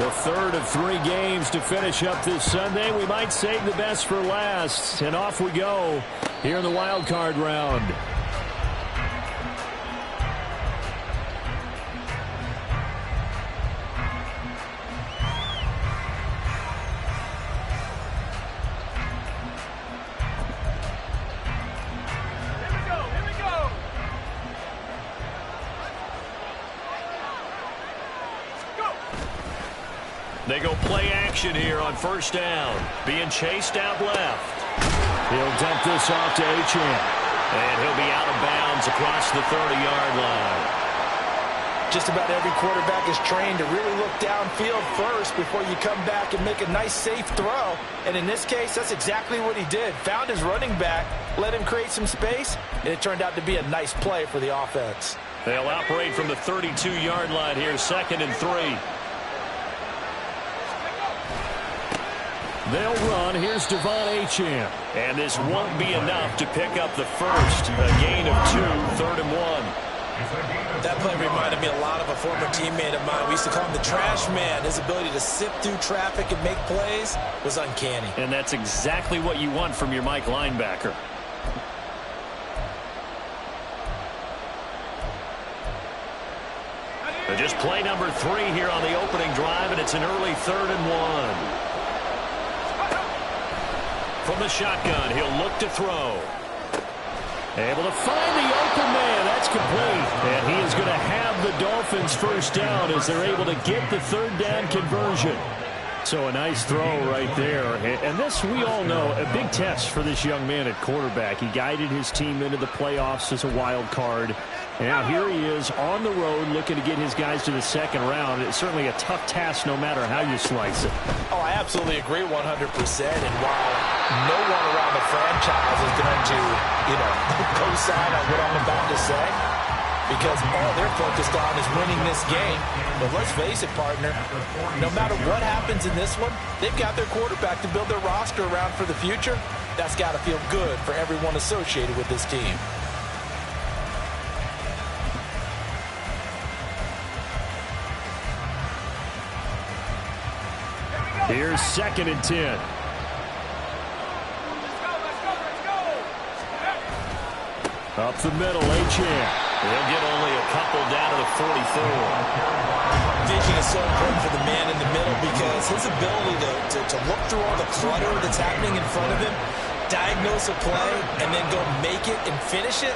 The third of 3 games to finish up this Sunday. We might save the best for last. And off we go here in the wild card round. They go play action here on first down. Being chased out left. He'll dump this off to Achane. And he'll be out of bounds across the 30-yard line. Just about every quarterback is trained to really look downfield first before you come back and make a nice, safe throw. And in this case, that's exactly what he did. Found his running back, let him create some space, and it turned out to be a nice play for the offense. They'll operate from the 32-yard line here, 2nd and 3. They'll run. Here's Achane. And this won't be enough to pick up the first. A gain of 2, 3rd and 1. That play reminded me a lot of a former teammate of mine. We used to call him the trash man. His ability to sift through traffic and make plays was uncanny. And that's exactly what you want from your Mike linebacker. Just play number 3 here on the opening drive, and it's an early 3rd and 1. From the shotgun, he'll look to throw. Able to find the open man. That's complete. And he is going to have the Dolphins first down as they're able to get the 3rd down conversion. So a nice throw right there. And this, we all know, a big test for this young man at quarterback. He guided his team into the playoffs as a wild card. And now here he is on the road looking to get his guys to the 2nd round. It's certainly a tough task no matter how you slice it. Oh, I absolutely agree 100%. And while no one around the franchise is going to, co-sign on what I'm about to say, because all they're focused on is winning this game. But let's face it, partner, no matter what happens in this one, they've got their quarterback to build their roster around for the future. That's got to feel good for everyone associated with this team. Here's 2nd and 10. Up the middle, Achane. They'll get only a couple down to the 44. Vision is so important for the man in the middle because his ability to look through all the clutter that's happening in front of him, diagnose a play, and then go make it and finish it,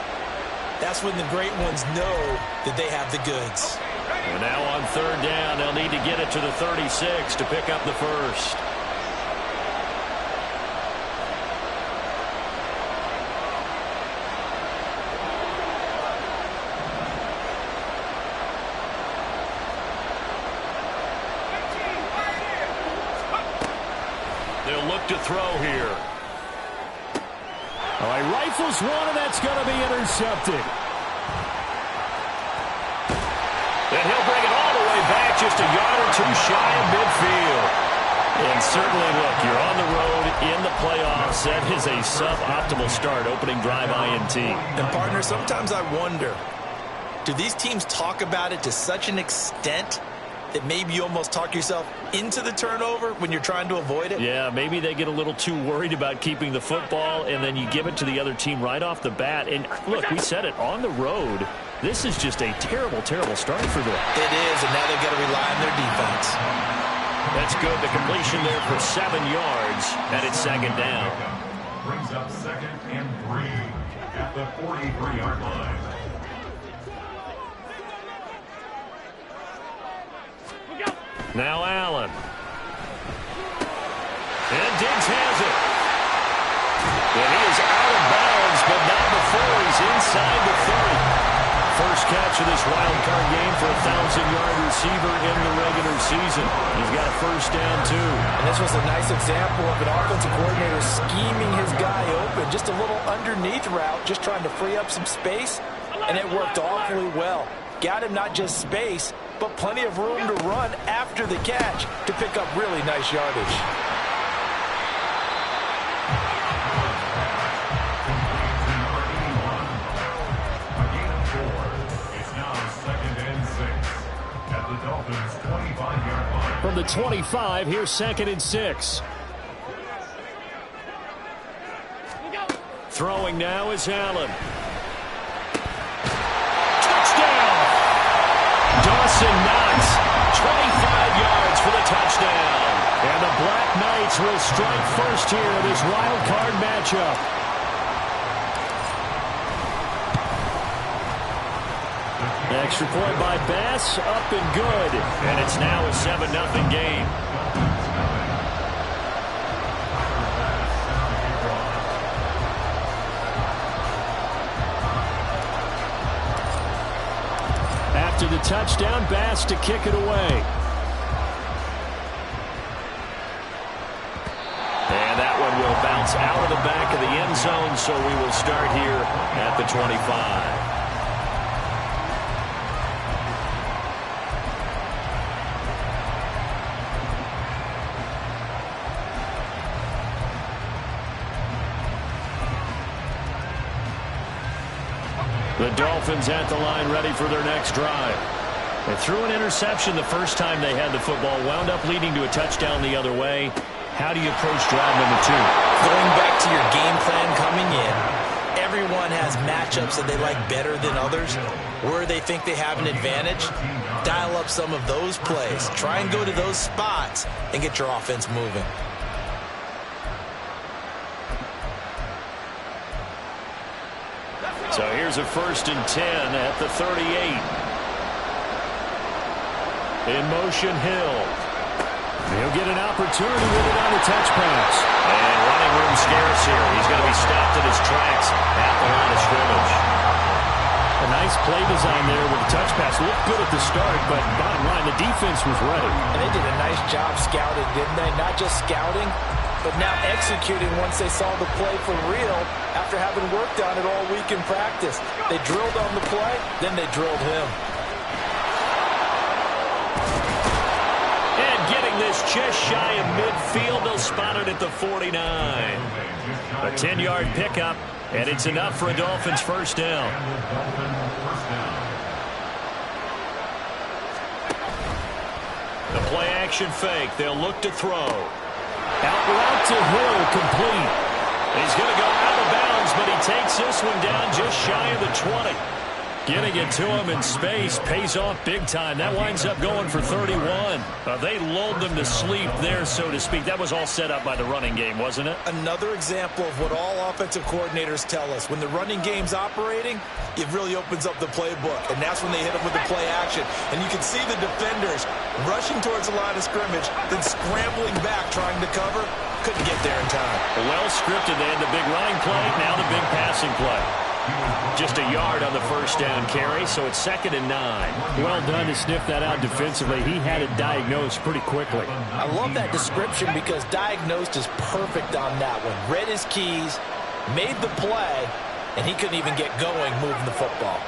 that's when the great ones know that they have the goods. And now on 3rd down, they'll need to get it to the 36 to pick up the first. They'll look to throw here. All right, rifles one, and that's going to be intercepted. And he'll bring it all the way back, just a yard or 2 shy of midfield. And certainly, look, you're on the road in the playoffs. That is a suboptimal start, opening drive INT. And, partner, sometimes I wonder, do these teams talk about it to such an extent that maybe you almost talk yourself into the turnover when you're trying to avoid it? Yeah, maybe they get a little too worried about keeping the football, and then you give it to the other team right off the bat. And, look, we said it, on the road, this is just a terrible, terrible start for them. It is, and now they've got to rely on their defense. That's good. The completion there for 7 yards, and it's 2nd down. Brings up 2nd and 3 at the 43-yard line. Now Allen. And Diggs has it. And he is out of bounds, but not before he's inside the 30. First catch of this wild card game for a 1,000-yard receiver in the regular season. He's got a first down, too. And this was a nice example of an offensive coordinator scheming his guy open. Just a little underneath route, just trying to free up some space, and it worked awfully well. Got him not just space, but plenty of room to run after the catch to pick up really nice yardage. It's now 2nd and 6 at the Dolphins' 25-yard line. From from the 25. Here's 2nd and 6. Throwing now is Allen. Touchdown! Dawson Knox, 25 yards for the touchdown. And the Black Knights will strike first here in this wild card matchup. Extra point by Bass, up and good. And it's now a 7-0 game. After the touchdown, Bass to kick it away. And that one will bounce out of the back of the end zone, so we will start here at the 25. The Dolphins at the line ready for their next drive. They threw an interception the first time they had the football, wound up leading to a touchdown the other way. How do you approach drive number 2? Going back to your game plan coming in, everyone has matchups that they like better than others. Where they think they have an advantage, dial up some of those plays. Try and go to those spots and get your offense moving. So here's a 1st and 10 at the 38. In motion, Hill. He'll get an opportunity with it on the touch pass. And running room scarce here. He's going to be stopped in his tracks at the line of scrimmage. A nice play design there with the touch pass. Looked good at the start, but bottom line, the defense was ready. And they did a nice job scouting, didn't they? Not just scouting, but now executing once they saw the play for real after having worked on it all week in practice. They drilled on the play, then they drilled him. And getting this just shy of midfield, they'll spot it at the 49. A 10-yard pickup, and it's enough for a Dolphins first down. The play action fake. They'll look to throw. Out route to Hill, complete. He's going to go out of bounds, but he takes this one down just shy of the 20. Getting it to him in space pays off big time. That winds up going for 31. They lulled them to sleep there, so to speak. That was all set up by the running game, wasn't it? Another example of what all offensive coordinators tell us. When the running game's operating, it really opens up the playbook, and that's when they hit them with the play action. And you can see the defenders rushing towards the line of scrimmage, then scrambling back trying to cover. Couldn't get there in time. Well scripted. They had the big running play, now the big passing play. Just a yard on the first down carry, so it's 2nd and 9. Well done to sniff that out defensively. He had it diagnosed pretty quickly. I love that description because diagnosed is perfect on that one. Read his keys, made the play, and he couldn't even get going moving the football.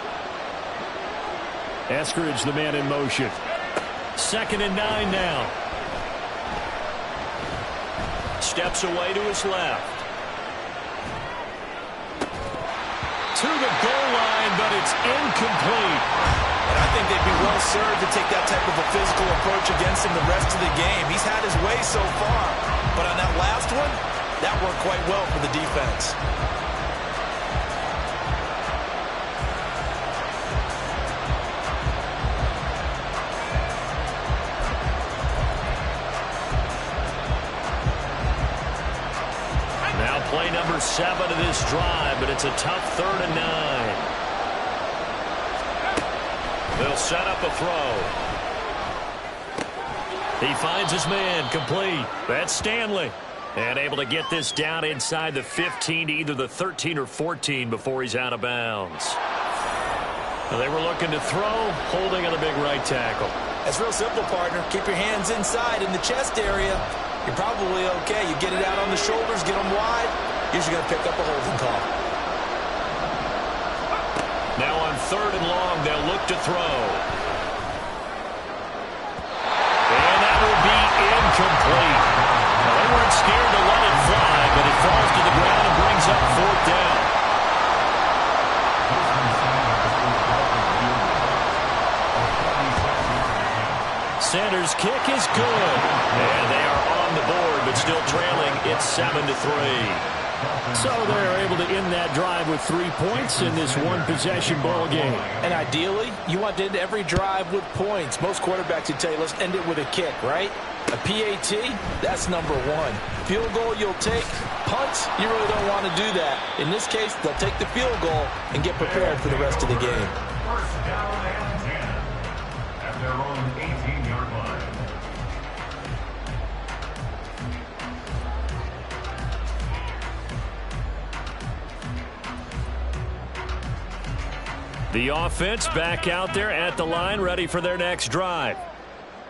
Eskridge, the man in motion. 2nd and 9 now. Steps away to his left. To the goal line, but it's incomplete. And I think they'd be well served to take that type of a physical approach against him the rest of the game. He's had his way so far, but on that last one, that worked quite well for the defense. Play number 7 of this drive, but it's a tough 3rd and 9. They'll set up a throw. He finds his man, complete. That's Stanley. And able to get this down inside the 15 to either the 13 or 14 before he's out of bounds. They were looking to throw, holding on the big right tackle. That's real simple, partner. Keep your hands inside in the chest area. You're probably okay. You get it out on the shoulders, get them wide. Usually going to pick up a holding call. Now on 3rd and long, they'll look to throw. And that will be incomplete. Now, they weren't scared to let it fly, but it falls to the ground and brings up 4th down. Sanders His kick is good. And they are on the board, but still trailing. It's 7-3. So they're able to end that drive with 3 points in this one-possession ball game. And ideally, you want to end every drive with points. Most quarterbacks would tell you, let's end it with a kick, right? A PAT, that's number one. Field goal you'll take. Punts, you really don't want to do that. In this case, they'll take the field goal and get prepared for the rest of the game. First down and 10 at their own 18-yard line. The offense back out there at the line, ready for their next drive.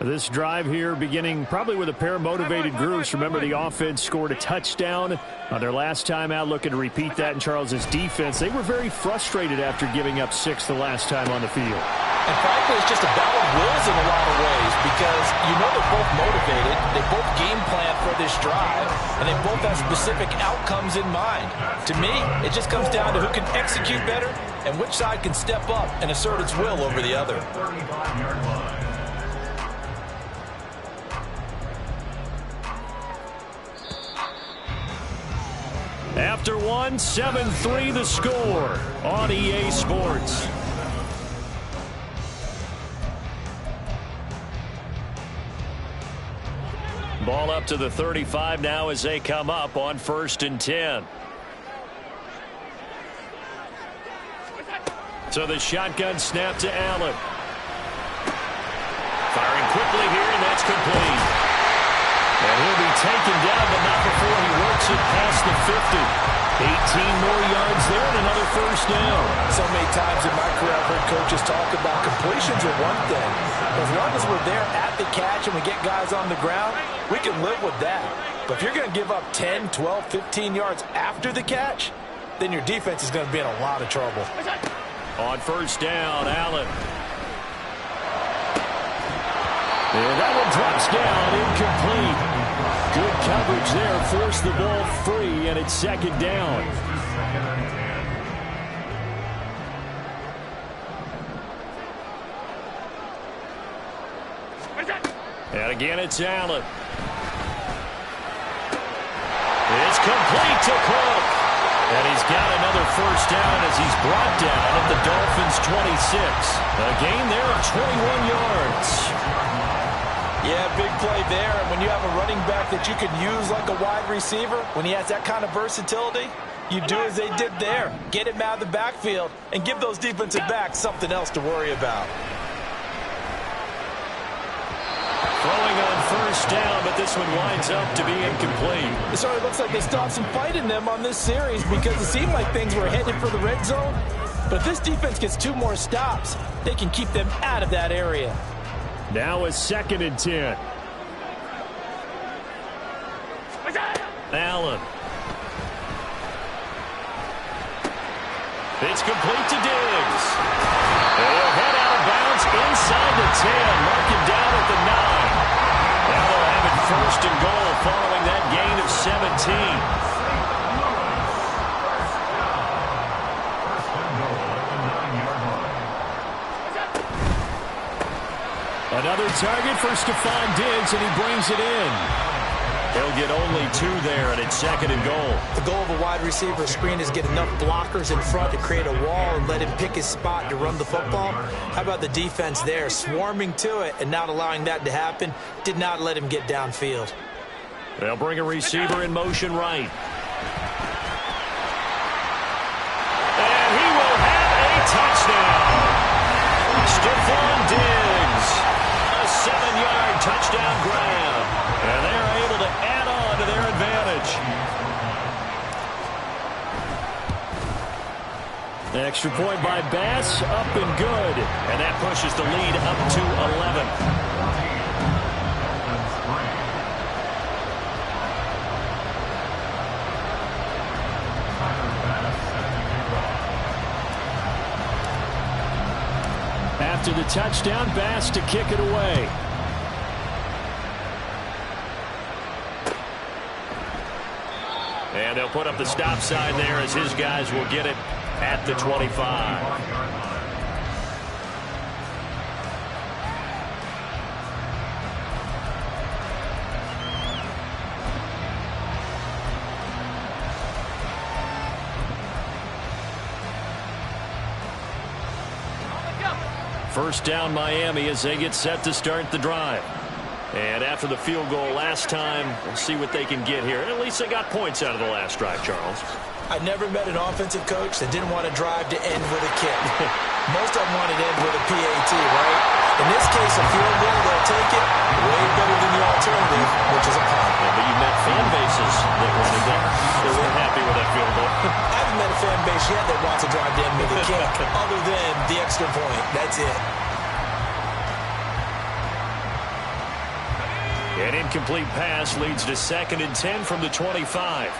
This drive here beginning probably with a pair of motivated groups. Remember, the offense scored a touchdown on their last time out, looking to repeat that in Charles's defense. They were very frustrated after giving up 6 the last time on the field. And frankly, it's just a battle of wills in a lot of ways because you know they're both motivated, they both game plan for this drive, and they both have specific outcomes in mind. To me, it just comes down to who can execute better and which side can step up and assert its will over the other. 35-yard line. After one, 7-3 the score on EA Sports. Ball up to the 35 now as they come up on 1st and 10. So the shotgun snap to Allen. Firing quickly here, and that's complete. And he'll be taken down, but not before he works it past the 50. 18 more yards there and another first down. So many times in my career, I've heard coaches talk about completions are one thing. As long as we're there at the catch and we get guys on the ground, we can live with that. But if you're going to give up 10, 12, 15 yards after the catch, then your defense is going to be in a lot of trouble. On first down, Allen. And that one drops down, incomplete. Good coverage there, forced the ball free, and it's 2nd down. And again, it's Allen. It's complete to Cook. And he's got another first down as he's brought down at the Dolphins' 26. A gain there of 21 yards. Yeah, big play there. And when you have a running back that you could use like a wide receiver, when he has that kind of versatility, you do as they did there. Get him out of the backfield and give those defensive backs something else to worry about. Throwing on first down, but this one winds up to be incomplete. It sort of looks like they still have some fight in them on this series because it seemed like things were headed for the red zone. But if this defense gets 2 more stops, they can keep them out of that area. Now a 2nd and 10. Allen. It's complete to Diggs. And he'll head out of bounds inside the 10. Mark him down at the 9. Now they'll have it 1st and goal following that gain of 17. Another target for Stephon Diggs, and he brings it in. He'll get only 2 there, and it's 2nd and goal. The goal of a wide receiver screen is get enough blockers in front to create a wall and let him pick his spot to run the football. How about the defense there, swarming to it and not allowing that to happen? Did not let him get downfield. They'll bring a receiver in motion right. And he will have a touchdown. Stephon Diggs. 7-yard touchdown grab. And they're able to add on to their advantage. The extra point by Bass, up and good. And that pushes the lead up to 11. After the touchdown, Bass to kick it away. And they'll put up the stop sign there as his guys will get it at the 25. First down Miami as they get set to start the drive. And after the field goal last time, we'll see what they can get here. And at least they got points out of the last drive, Charles. I never met an offensive coach that didn't want to drive to end with a kick. Most of them want to end with a PAT, right? In this case, a field goal, they'll take it way better than the alternative, which is a punt. Yeah, but you met fan bases that wanted that. They weren't happy with that field goal. I haven't met a fan base yet that wants to drive to end with a kick, other than the extra point. That's it. An incomplete pass leads to 2nd and 10 from the 25.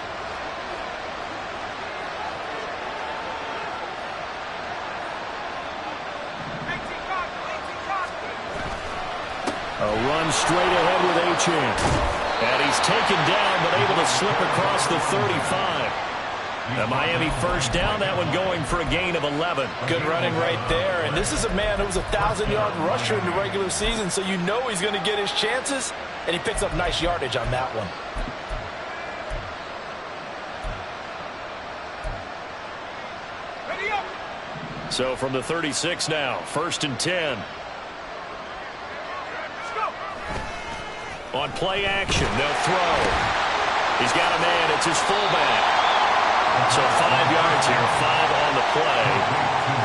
A run straight ahead with Achane. And he's taken down, but able to slip across the 35. The Miami first down, that one going for a gain of 11. Good running right there. And this is a man who was a 1,000-yard rusher in the regular season, so you know he's going to get his chances. And he picks up nice yardage on that one. So from the 36 now, 1st and 10. On play action, they'll throw. He's got a man, it's his fullback. So 5 yards here, 5 on the play.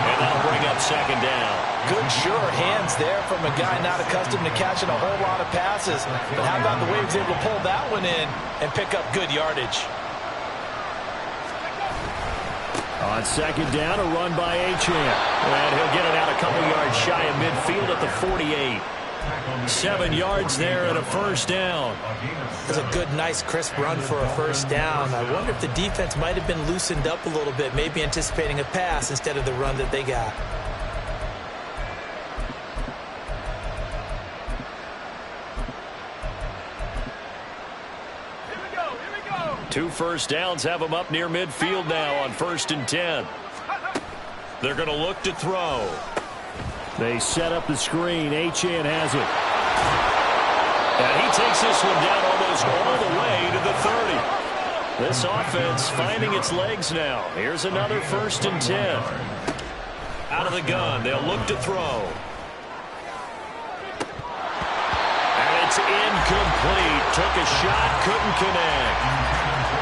And that'll bring up 2nd down. Good, sure hands there from a guy not accustomed to catching a whole lot of passes. But how about the way he was able to pull that one in and pick up good yardage? On 2nd down, a run by Achane. And he'll get it out a couple yards shy of midfield at the 48. 7 yards there and a first down. That's a good, nice, crisp run for a first down. I wonder if the defense might have been loosened up a little bit, maybe anticipating a pass instead of the run that they got. Here we go. 2 first downs have them up near midfield now on 1st and 10. They're going to look to throw. They set up the screen. Achane has it. And he takes this one down almost all the way to the 30. This offense finding its legs now. Here's another 1st and 10. Out of the gun. They'll look to throw. And it's incomplete. Took a shot, couldn't connect.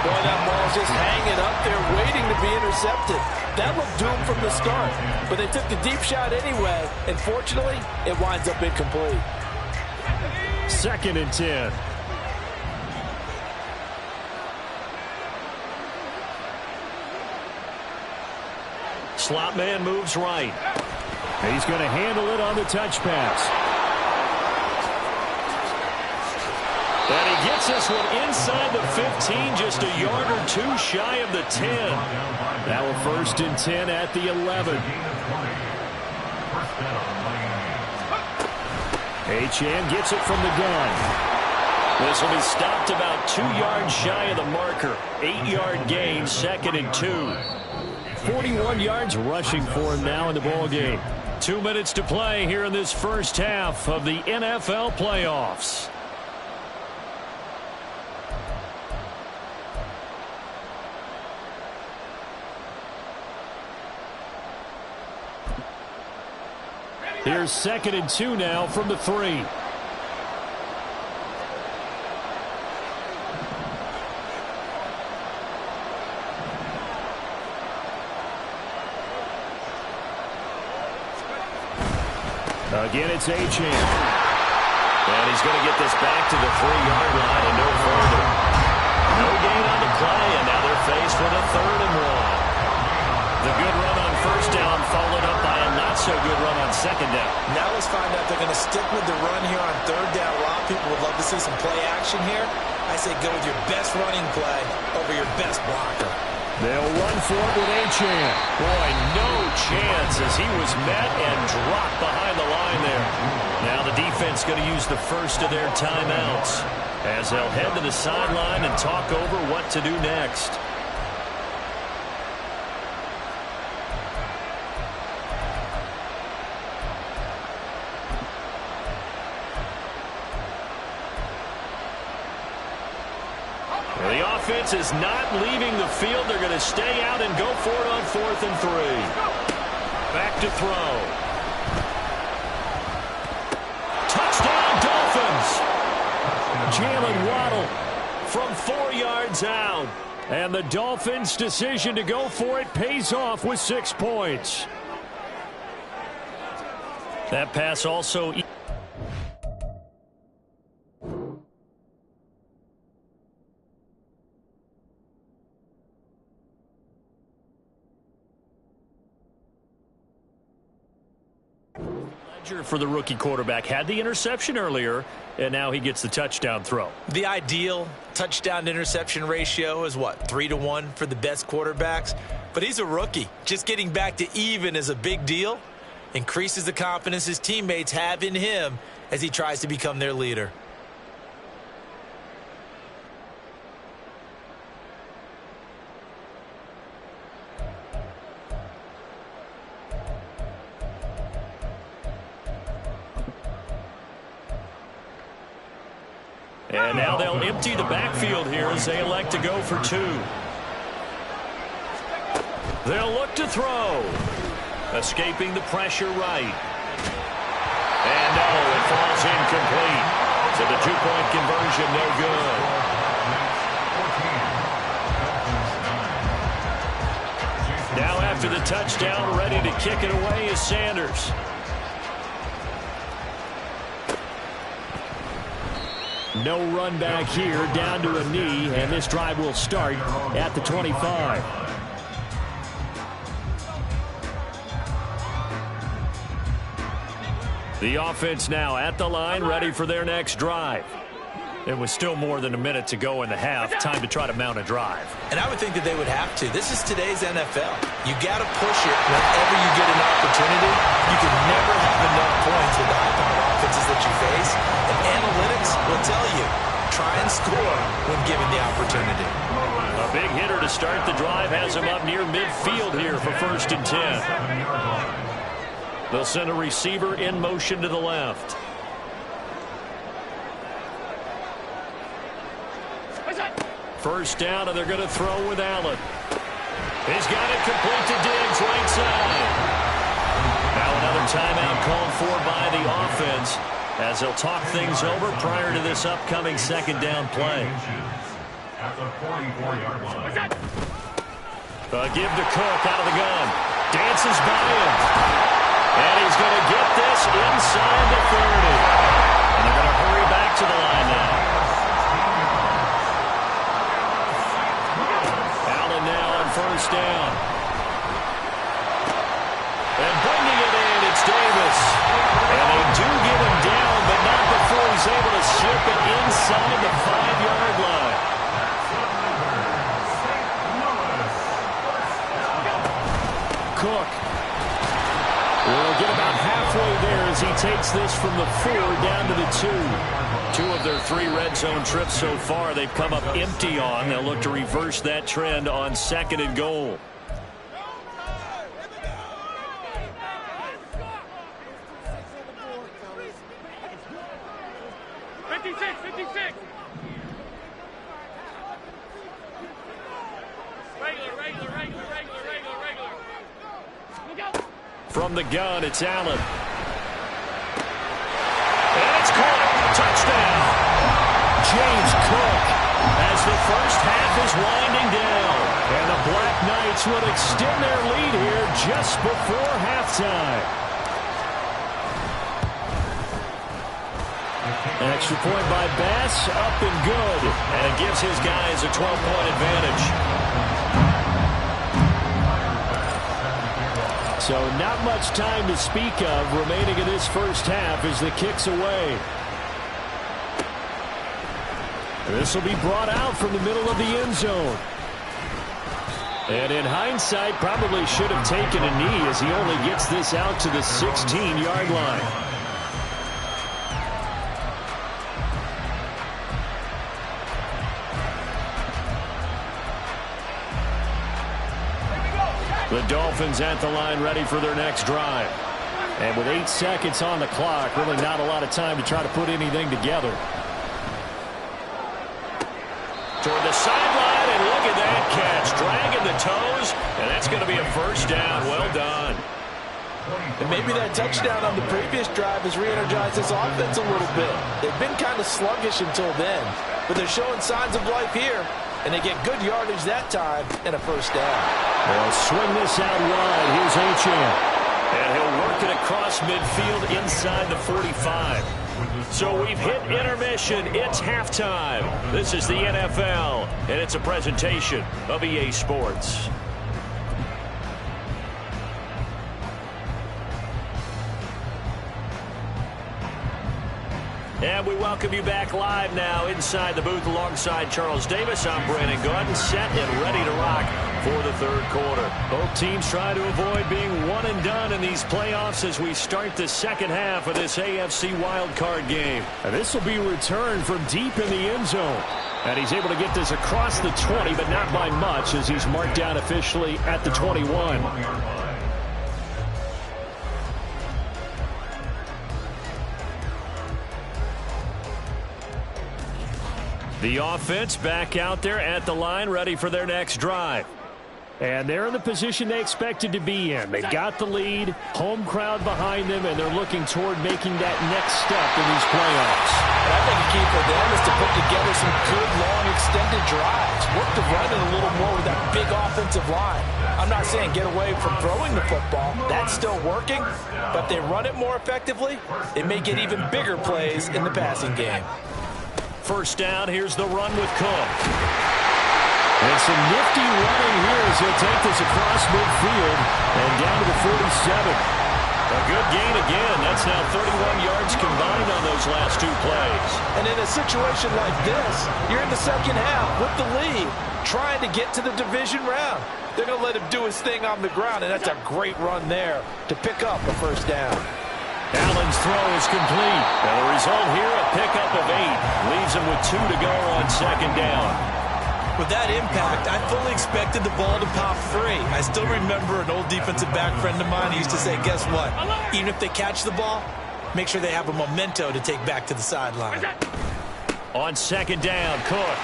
Boy, that ball's just hanging up there waiting to be intercepted. That looked doomed from the start, but they took the deep shot anyway, and fortunately, it winds up incomplete. 2nd and 10. Slot man moves right. He's going to handle it on the touch pass. And he gets this one inside the 15, just a yard or 2 shy of the 10. Now a 1st and 10 at the 11. Achane gets it from the gun. This will be stopped about 2 yards shy of the marker. 8-yard gain, 2nd and 2. 41 yards rushing for him now in the ball game. 2 minutes to play here in this first half of the NFL playoffs. Here's 2nd and 2 now from the 3. Again, it's Achane. And he's going to get this back to the 3-yard line and no further. No gain on the play, and now they're faced with a 3rd and 1. The good run on 1st down followed up by a not-so-good run on 2nd down. Now let's find out they're going to stick with the run here on 3rd down. A lot of people would love to see some play action here. I say go with your best running play over your best blocker. They'll run for it with Achane. Boy, no chance as he was met and dropped behind the line there. Now the defense going to use the first of their timeouts as they'll head to the sideline and talk over what to do next. The offense is not leaving the field. They're going to stay out and go for it on 4th and 3. Back to throw. Jalen Waddle from 4 yards out. And the Dolphins' decision to go for it pays off with 6 points. That pass also... for the rookie quarterback. Had the interception earlier, and now he gets the touchdown throw. The ideal touchdown-to-interception ratio is, what, 3-to-1 for the best quarterbacks? But he's a rookie. Just getting back to even is a big deal. Increases the confidence his teammates have in him as he tries to become their leader. And now they'll empty the backfield here as they elect to go for 2. They'll look to throw. Escaping the pressure right. And no, it falls incomplete. So the 2-point conversion no good. Now after the touchdown, ready to kick it away is Sanders. No run back here, down to a knee, and this drive will start at the 25. The offense now at the line, ready for their next drive. It was still more than a minute to go in the half. Time to try to mount a drive. And I would think that they would have to. This is today's NFL. You got to push it whenever you get an opportunity. You can never have enough points with the high-powered offenses that you face. And analytics will tell you, try and score when given the opportunity. A big hitter to start the drive has him up near midfield here for 1st and 10. They'll send a receiver in motion to the left. First down, and they're going to throw with Allen. He's got it complete to Diggs, right side. Now another timeout called for by the offense as they'll talk things over prior to this upcoming 2nd down play. At the 44-yard line. A give to Cook out of the gun. Dances by him. And he's going to get this inside the 30. And they're going to hurry back to the line now. First down. And bringing it in, it's Davis. And they do get him down, but not before he's able to slip it inside the 5-yard line. Cook will get about halfway there as he takes this from the 4 down to the 2. 2 of their 3 red zone trips so far they've come up empty on. They'll look to reverse that trend on 2nd and goal. From the gun, it's Allen. And it's caught. Touchdown. James Cook as the first half is winding down. And the Black Knights will extend their lead here just before halftime. An extra point by Bass, up and good. And it gives his guys a 12-point advantage. So not much time to speak of remaining in this first half as the kick's away. This will be brought out from the middle of the end zone. And in hindsight, probably should have taken a knee as he only gets this out to the 16-yard line. The Dolphins at the line ready for their next drive. And with 8 seconds on the clock, really not a lot of time to try to put anything together. Toward the sideline, and look at that catch. Dragging the toes, and that's going to be a first down. Well done. And maybe that touchdown on the previous drive has re-energized this offense a little bit. They've been kind of sluggish until then, but they're showing signs of life here, and they get good yardage that time and a first down. They'll swing this out wide. Here's Achane. And he'll work it across midfield inside the 45. So we've hit intermission. It's halftime. This is the NFL, and it's a presentation of EA Sports. And we welcome you back live now inside the booth alongside Charles Davis. I'm Brandon Gaudin, set and ready to rock for the third quarter. Both teams try to avoid being one and done in these playoffs as we start the second half of this AFC wildcard game. And this will be returned from deep in the end zone. And he's able to get this across the 20, but not by much as he's marked down officially at the 21. The offense back out there at the line, ready for their next drive. And they're in the position they expected to be in. They've got the lead, home crowd behind them, and they're looking toward making that next step in these playoffs. And I think the key for them is to put together some good, long, extended drives. Work the run a little more with that big offensive line. I'm not saying get away from throwing the football. That's still working. But if they run it more effectively, they may get even bigger plays in the passing game. First down, here's the run with Cook. And some nifty running here as he'll take this across midfield and down to the 47. A good gain again. That's now 31 yards combined on those last two plays. And in a situation like this, you're in the second half with the lead, trying to get to the division round. They're going to let him do his thing on the ground, and that's a great run there to pick up a first down. Allen's throw is complete. And the result here, a pickup of 8. Leaves him with 2 to go on second down. With that impact, I fully expected the ball to pop free. I still remember an old defensive back friend of mine who used to say, guess what? Even if they catch the ball, make sure they have a memento to take back to the sideline. On second down, Cook.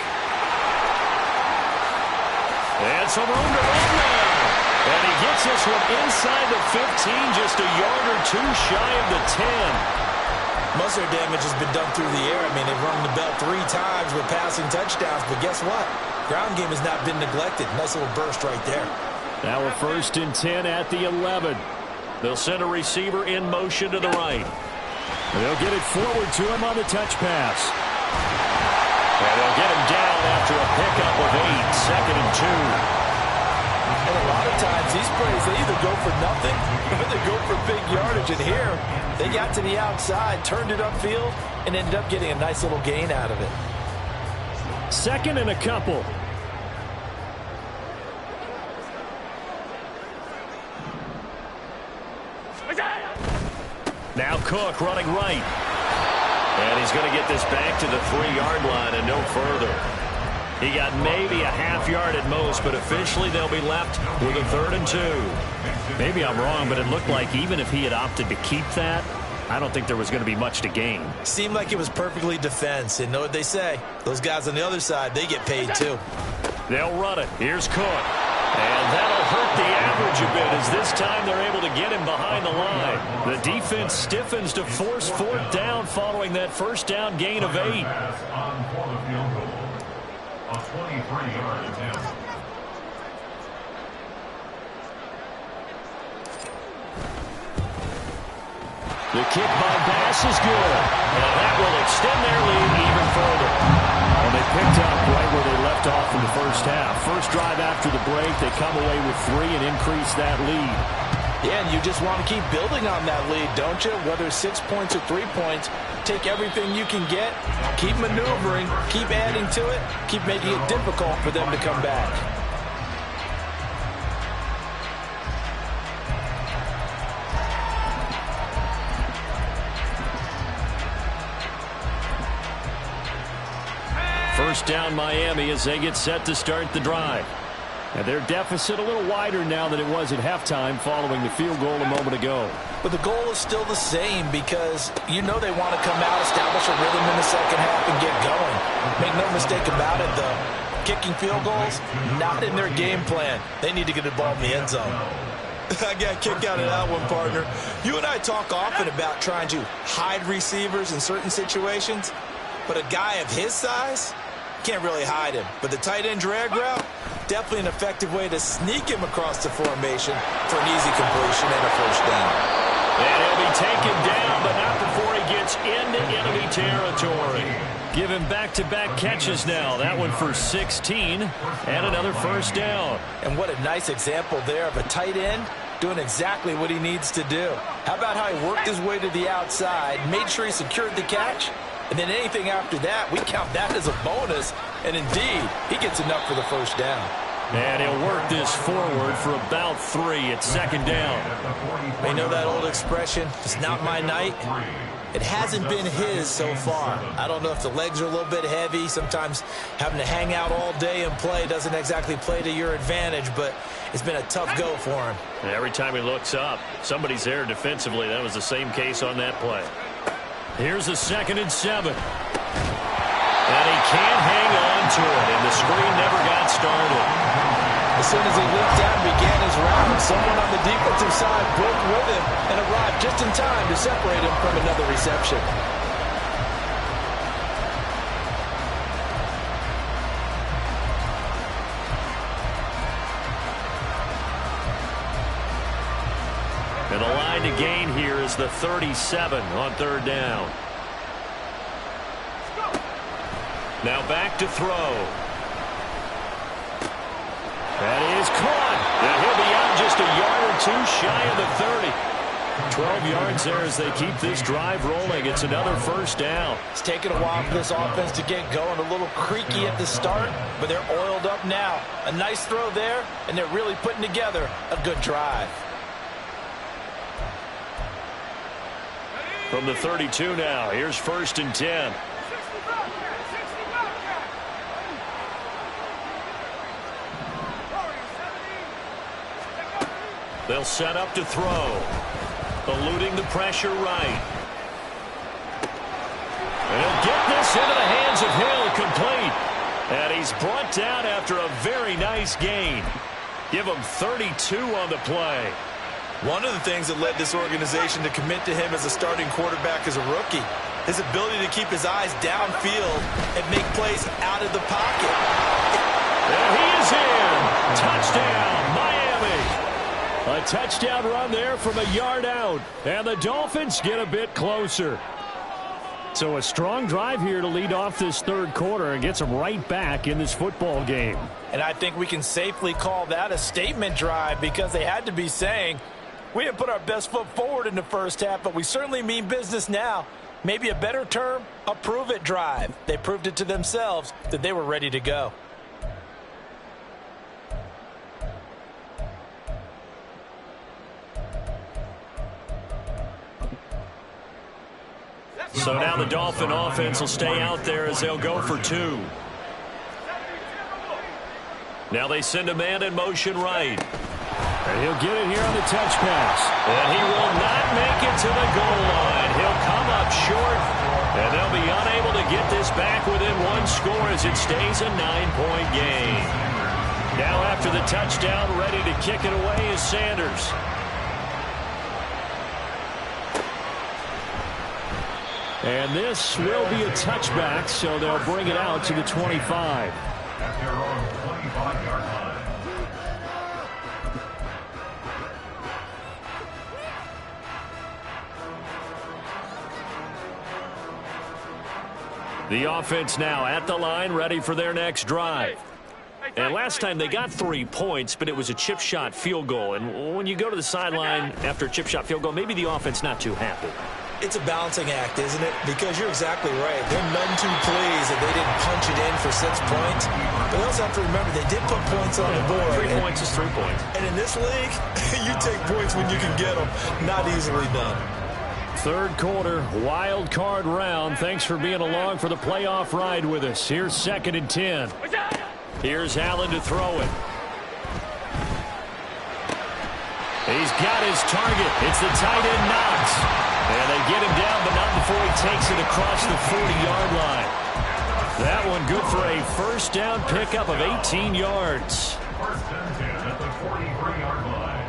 And some room to run now. And he gets this one inside the 15, just a yard or two shy of the 10. Most of their damage has been done through the air. I mean, they've rung the bell 3 times with passing touchdowns, but guess what? Ground game has not been neglected. Nice little burst right there. Now a 1st and 10 at the 11. They'll send a receiver in motion to the right. And they'll get it forward to him on the touch pass. And they'll get him down after a pickup of 8, 2nd and 2. And a lot of times, these plays, they either go for nothing or they go for big yardage. And here, they got to the outside, turned it upfield, and ended up getting a nice little gain out of it. 2nd and a couple. Now Cook running right. And he's going to get this back to the 3-yard line and no further. He got maybe a half yard at most, but officially they'll be left with a 3rd and 2. Maybe I'm wrong, but it looked like even if he had opted to keep that, I don't think there was going to be much to gain. Seemed like it was perfectly defense. And know what they say? Those guys on the other side, they get paid too. They'll run it. Here's Cook. And that'll hurt the average a bit as this time they're able to get him behind the line. The defense stiffens to force 4th down following that first down gain of 8. A 23-yard attempt. The kick by Bass is good. And that will extend their lead even further. Well, they picked up right where they left off in the first half. First drive after the break, they come away with 3 and increase that lead. Yeah, and you just want to keep building on that lead, don't you? Whether 6 points or 3 points, take everything you can get, keep maneuvering, keep adding to it, keep making it difficult for them to come back. First down Miami as they get set to start the drive. And their deficit a little wider now than it was at halftime following the field goal a moment ago. But the goal is still the same because you know they want to come out, establish a rhythm in the second half, and get going. Make no mistake about it, though. Kicking field goals, not in their game plan. They need to get the ball in the end zone. I got a kick out of that one, partner. You and I talk often about trying to hide receivers in certain situations, but a guy of his size can't really hide him. But the tight end drag route, definitely an effective way to sneak him across the formation for an easy completion and a first down. And he'll be taken down, but not before he gets into enemy territory. Give him back-to-back catches now. That one for 16 and another first down. And what a nice example there of a tight end doing exactly what he needs to do. How about how he worked his way to the outside, made sure he secured the catch, and then anything after that, we count that as a bonus. And indeed, he gets enough for the first down. And he'll work this forward for about 3 at second down. You know that old expression, it's not my night? It hasn't been his so far. I don't know if the legs are a little bit heavy. Sometimes having to hang out all day and play doesn't exactly play to your advantage, but it's been a tough go for him. And every time he looks up, somebody's there defensively. That was the same case on that play. Here's a 2nd and 7. And he can't hang on to it, and the screen never got started. As soon as he looked out and began his round, someone on the defensive side broke with him and arrived just in time to separate him from another reception. And the line to gain here is the 37 on 3rd down. Now back to throw. That is caught. And he'll be out just a yard or 2 shy of the 30. 12 yards there as they keep this drive rolling. It's another first down. It's taken a while for this offense to get going. A little creaky at the start, but they're oiled up now. A nice throw there, and they're really putting together a good drive. From the 32 now, here's 1st and 10. They'll set up to throw. Eluding the pressure right. And he'll get this into the hands of Hill, complete. And he's brought down after a very nice gain. Give him 32 on the play. One of the things that led this organization to commit to him as a starting quarterback as a rookie, his ability to keep his eyes downfield and make plays out of the pocket. And he is in. Touchdown, Miami. A touchdown run there from a yard out. And the Dolphins get a bit closer. So a strong drive here to lead off this 3rd quarter and gets them right back in this football game. And I think we can safely call that a statement drive because they had to be saying, we didn't put our best foot forward in the first half, but we certainly mean business now. Maybe a better term, a prove-it drive. They proved it to themselves that they were ready to go. So now the Dolphin offense will stay out there as they'll go for 2. Now they send a man in motion right. And he'll get it here on the touch pass. And he will not make it to the goal line. He'll come up short. And they'll be unable to get this back within 1 score as it stays a 9-point game. Now after the touchdown, ready to kick it away is Sanders. And this will be a touchback, so they'll bring it out to the 25. At their own 25-yard line. The offense now at the line, ready for their next drive. And last time they got 3 points, but it was a chip shot field goal. And when you go to the sideline after a chip shot field goal, maybe the offense not too happy. It's a balancing act, isn't it? Because you're exactly right. They're none too pleased that they didn't punch it in for 6 points. But they also have to remember they did put points on the board. 3 points is 3 points. And in this league, you take points when you can get them. Not easily done. 3rd quarter, wild card round. Thanks for being along for the playoff ride with us. Here's 2nd and 10. Here's Allen to throw it. He's got his target. It's the tight end Knox. And they get him down, but not before he takes it across the 40-yard line. That one good for a first down pickup of 18 yards. 1st and 10 at the 43-yard line.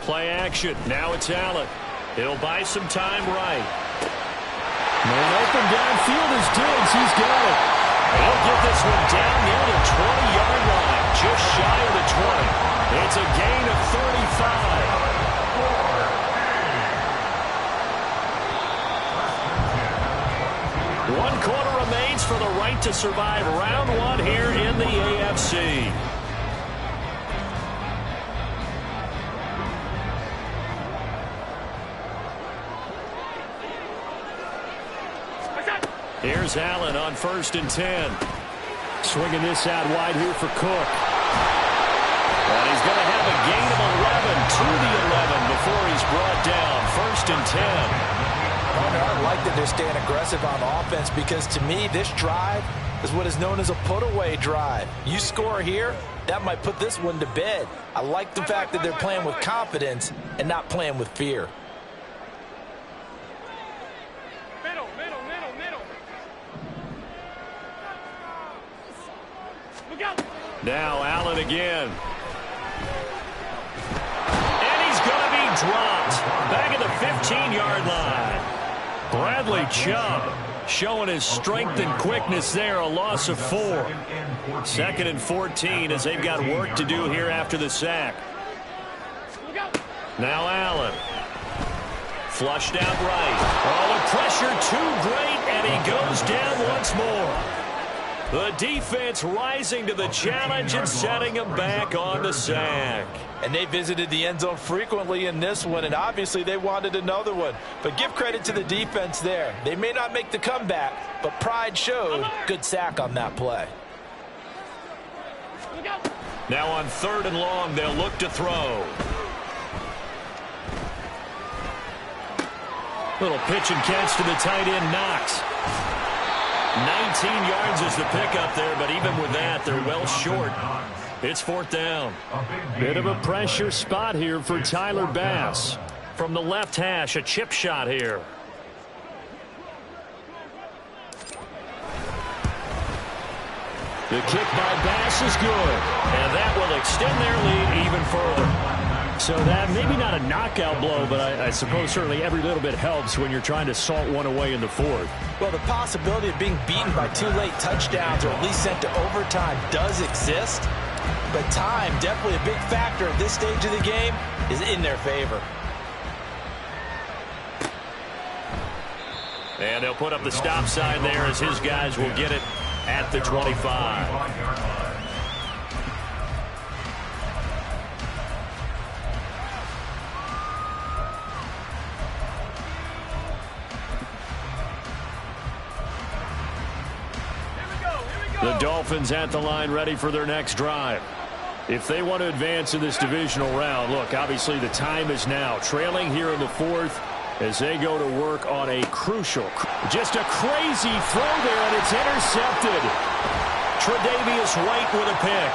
Play action. Now it's Allen. He'll buy some time right. And open downfield is Diggs. He's got it. He'll get this one down near the 20-yard line, just shy of the 20. It's a gain of 35. One quarter remains for the right to survive round one here in the AFC. Here's Allen on 1st and 10. Swinging this out wide here for Cook. And he's going to have a gain of 11 to the 11 before he's brought down. 1st and 10. I like that they're staying aggressive on offense because, to me, this drive is what is known as a put-away drive. You score here, that might put this one to bed. I like the fact that they're playing with confidence and not playing with fear. Now Allen again. And he's going to be dropped. Back at the 15-yard line. Bradley Chubb showing his strength and quickness there. A loss of 4. 2nd and 14 as they've got work to do here after the sack. Now Allen. Flushed out right. Oh, the pressure too great, and he goes down once more. The defense rising to the challenge and setting him back on the sack. And they visited the end zone frequently in this one, and obviously they wanted another one. But give credit to the defense there. They may not make the comeback, but pride showed. Good sack on that play. Now on 3rd and long, they'll look to throw. Little pitch and catch to the tight end, Knox. 19 yards is the pickup there, but even with that, they're well short. It's 4th down. Bit of a pressure spot here for Tyler Bass. From the left hash, a chip shot here. The kick by Bass is good, and that will extend their lead even further. So that maybe not a knockout blow, but I suppose certainly every little bit helps when you're trying to salt one away in the 4th. Well, the possibility of being beaten by 2 late touchdowns or at least sent to overtime does exist. But time, definitely a big factor at this stage of the game, is in their favor. And they'll put up the stop sign there as his guys will get it at the 25. The Dolphins at the line ready for their next drive. If they want to advance in this divisional round, look, obviously the time is now. Trailing here in the 4th as they go to work on a crucial, just a crazy throw there, and it's intercepted. Tre'Davious White with a pick.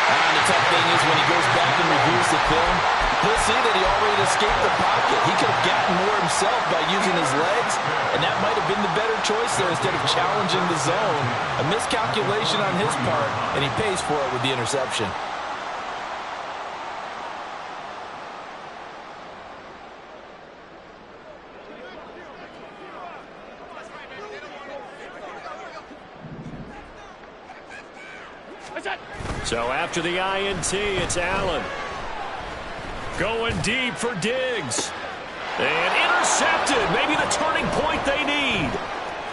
And the tough thing is when he goes back and reviews the film, he'll see that he already escaped the pocket. He could have gotten more himself by using his legs, and that might have been the better choice there instead of challenging the zone. A miscalculation on his part, and he pays for it with the interception. So after the INT, it's Allen. Going deep for Diggs. And intercepted. Maybe the turning point they need.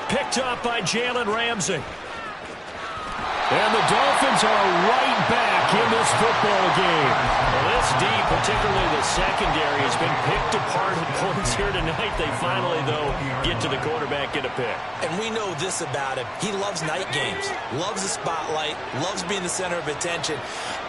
Picked up by Jalen Ramsey. And the Dolphins are right back in this football game. Well, this D, particularly the secondary, has been picked apart at points here tonight. They finally, though, get to the quarterback, get a pick. And we know this about him. He loves night games, loves the spotlight, loves being the center of attention.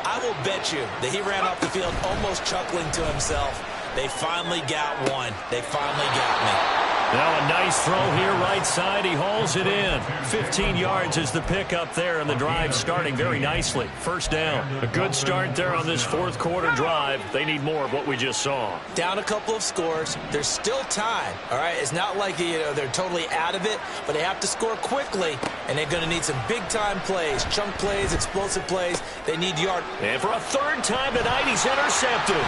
I will bet you that he ran off the field almost chuckling to himself. They finally got one. They finally got me. Now a nice throw here right side. He hauls it in. 15 yards is the pickup there, and the drive starting very nicely. 1st down. A good start there on this 4th quarter drive. They need more of what we just saw. Down a couple of scores. There's still time. All right, it's not like they're totally out of it, but they have to score quickly and they're going to need some big-time plays, chunk plays, explosive plays. They need yard. And for a third time tonight, he's intercepted.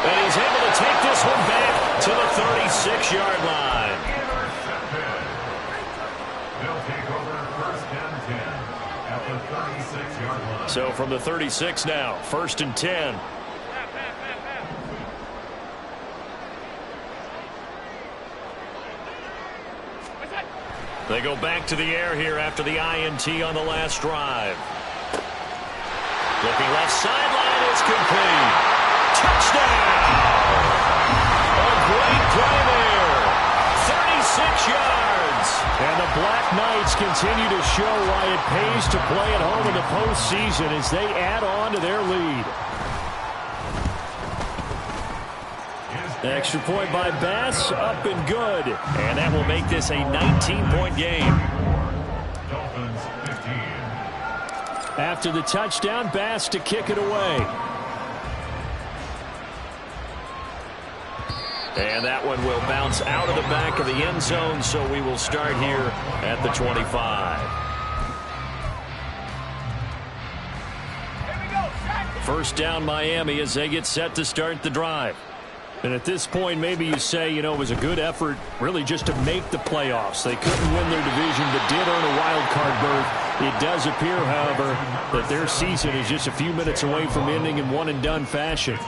And he's able to take this one back to the 36-yard line. Intercepted. They'll take over first and 10 at the 36-yard line. So from the 36 now, first and 10. They go back to the air here after the INT on the last drive. Looking left sideline, it's complete. Touchdown! A great play there. 36 yards. And the Black Knights continue to show why it pays to play at home in the postseason as they add on to their lead. Extra point by Bass, up and good. And that will make this a 19-point game. Dolphins 15. After the touchdown, Bass to kick it away. And that one will bounce out of the back of the end zone, so we will start here at the 25. First down, Miami, as they get set to start the drive. And at this point, maybe you say, it was a good effort really just to make the playoffs. They couldn't win their division, but did earn a wild card berth. It does appear, however, that their season is just a few minutes away from ending in one-and-done fashion.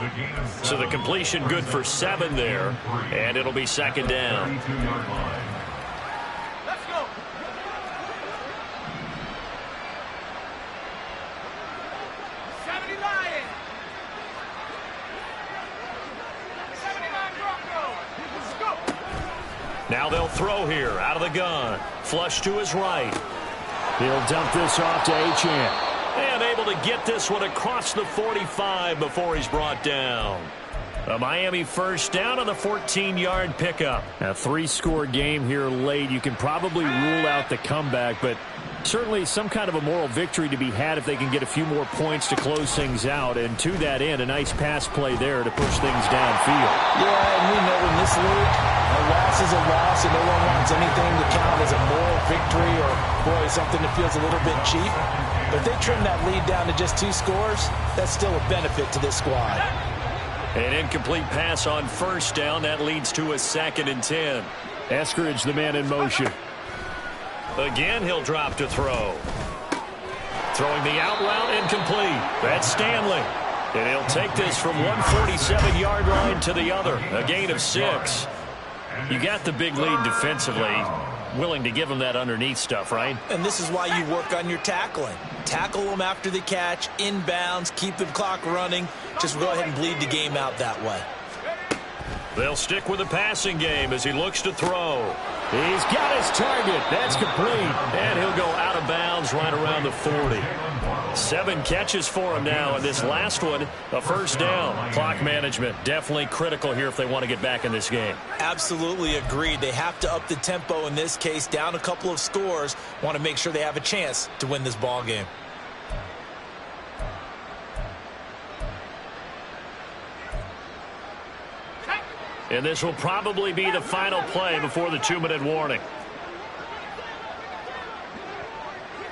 So the completion good for 7 there, and it'll be second down. 32-yard line. Let's go. 70 Lions. 79 Broncos. Let's go. Now they'll throw here out of the gun. Flush to his right. He'll dump this off to Achane. And able to get this one across the 45 before he's brought down. A Miami first down on the 14-yard pickup. A 3-score game here late. You can probably rule out the comeback, but certainly some kind of a moral victory to be had if they can get a few more points to close things out. And to that end, a nice pass play there to push things downfield. Yeah, and we know in this league, a loss is a loss, and no one wants anything to count as a moral victory or, boy, something that feels a little bit cheap. But if they trim that lead down to just 2 scores, that's still a benefit to this squad. An incomplete pass on first down. That leads to a second and 10. Eskridge, the man in motion. Again, he'll drop to throw. Throwing the out route, incomplete. That's Stanley. And he'll take this from 147-yard line to the other. A gain of 6. You got the big lead defensively. Willing to give him that underneath stuff, right? And this is why you work on your tackling. Tackle them after the catch, inbounds, keep the clock running. Just go ahead and bleed the game out that way. They'll stick with the passing game as he looks to throw. He's got his target. That's complete. And he'll go out of bounds right around the 40. 7 catches for him now, and this last one, a first down. Clock management, definitely critical here if they want to get back in this game. Absolutely agreed. They have to up the tempo in this case, down a couple of scores. Want to make sure they have a chance to win this ball game. And this will probably be the final play before the 2-minute warning.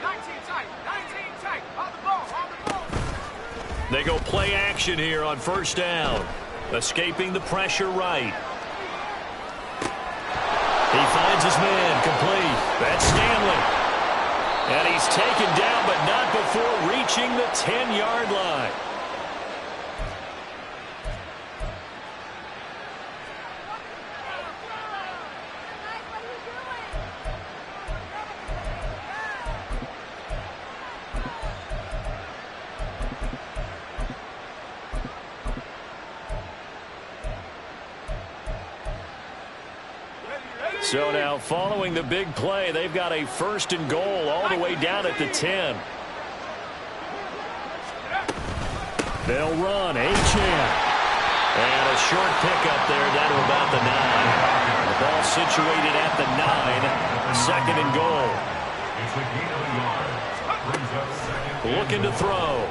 19 tight. On the ball. They go play action here on first down. Escaping the pressure right. He finds his man, complete. That's Stanley. And he's taken down, but not before reaching the 10-yard line. So now, following the big play, they've got a first and goal all the way down at the 10. They'll run. Achane. And a short pickup there down to about the 9. The ball situated at the 9. Second and goal. It's a gain of a yard. Brings up second. Looking to throw.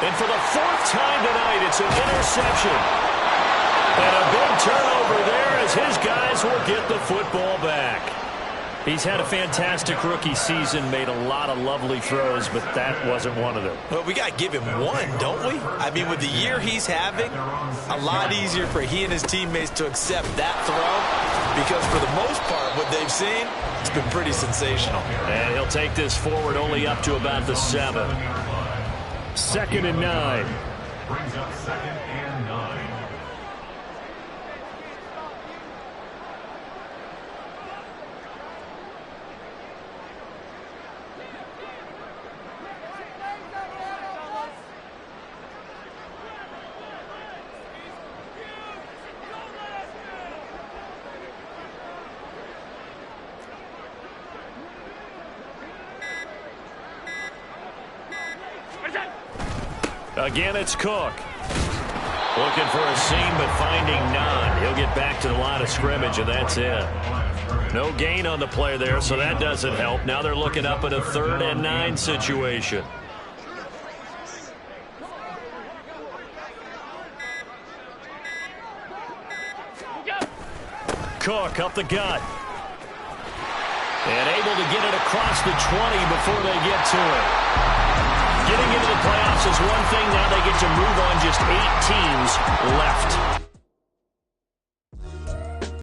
And for the 4th time tonight, it's an interception. And a big turnover there as his guys Diaz will get the football back. He's had a fantastic rookie season, made a lot of lovely throws, but that wasn't one of them. Well, we got to give him one, don't we? I mean, with the year he's having, a lot easier for he and his teammates to accept that throw, because for the most part, what they've seen, it's been pretty sensational. And he'll take this forward only up to about the 7. 2nd and 9. Brings up 2nd and 9. Again, it's Cook. Looking for a seam, but finding none. He'll get back to the line of scrimmage, and that's it. No gain on the play there, so that doesn't help. Now they're looking up at a 3rd and 9 situation. Cook up the gut. And able to get it across the 20 before they get to it. Getting into the playoffs is one thing. Now they get to move on. Just 8 teams left.